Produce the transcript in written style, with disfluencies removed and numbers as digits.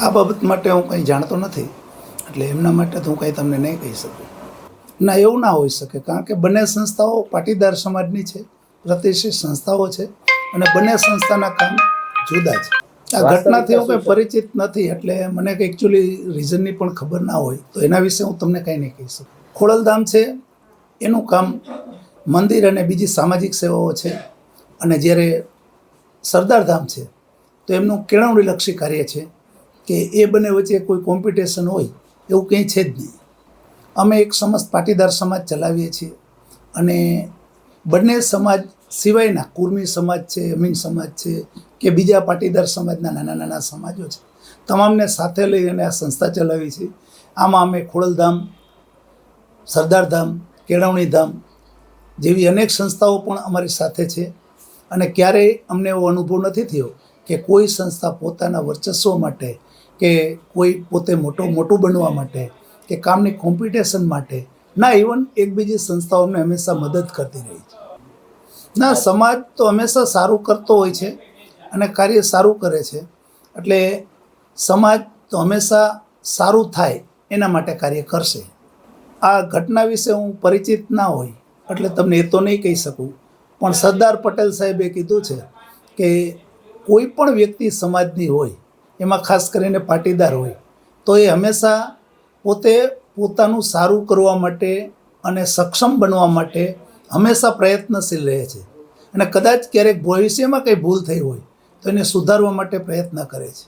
આ બાબત માટે હું કંઈ જાણતો નથી, એટલે એમના માટે તો હું કંઈ તમને નહીં કહી શકું. ના, એવું ના હોઈ શકે, કારણ કે બંને સંસ્થાઓ પાટીદાર સમાજની છે, પ્રતિષ્ઠિત સંસ્થાઓ છે, અને બંને સંસ્થાના કામ જુદા છે. આ ઘટનાથી હું કંઈ પરિચિત નથી, એટલે મને કંઈ એકચ્યુઅલી રીઝનની પણ ખબર ના હોય, તો એના વિશે હું તમને કંઈ નહીં કહી શકું. ખોડલધામ છે એનું કામ મંદિર અને બીજી સામાજિક સેવાઓ છે, અને જ્યારે સરદારધામ છે તો એમનું કેળવણીલક્ષી કાર્ય છે, કે એ બંને વચ્ચે કોઈ કોમ્પિટિશન હોય એવું કંઈ છે જ નહીં. અમે એક સમસ્ત પાટીદાર સમાજ ચલાવીએ છીએ, અને બંને સમાજ સિવાયના કુર્મી સમાજ છે, અમીન સમાજ છે, કે બીજા પાટીદાર સમાજના નાના નાના સમાજો છે, તમામને સાથે લઈ અને આ સંસ્થા ચલાવી છે. આમાં અમે ખોડલધામ, સરદારધામ, કેળવણીધામ જેવી અનેક સંસ્થાઓ પણ અમારી સાથે છે, અને ક્યારેય અમને એવો અનુભવ નથી થયો કે કોઈ સંસ્થા પોતાના વર્ચસ્વ માટે, કે કોઈ પોતે મોટું બનવા માટે, કે કામની કોમ્પિટિશન માટે ના, ઇવન એકબીજી સંસ્થાઓ અમને હંમેશા મદદ કરતી રહી છે. ના, સમાજ તો હંમેશા સારું કરતો હોય છે અને કાર્ય સારું કરે છે, એટલે સમાજ તો હંમેશા સારું થાય એના માટે કાર્ય કરશે. આ ઘટના વિશે હું પરિચિત ના હોય એટલે તમને એ તો નહીં કહી શકું, પણ સરદાર પટેલ સાહેબે કીધું છે કે કોઈ પણ વ્યક્તિ સમાજની હોય, એમાં ખાસ કરીને પાટીદાર હોય, તો એ હંમેશા પોતે પોતાનું સારું કરવા માટે અને સક્ષમ બનવા માટે હંમેશા પ્રયત્નશીલ રહે છે, અને કદાચ ક્યારેક ભવિષ્યમાં કંઈ ભૂલ થઈ હોય તો એને સુધારવા માટે પ્રયત્ન કરે છે.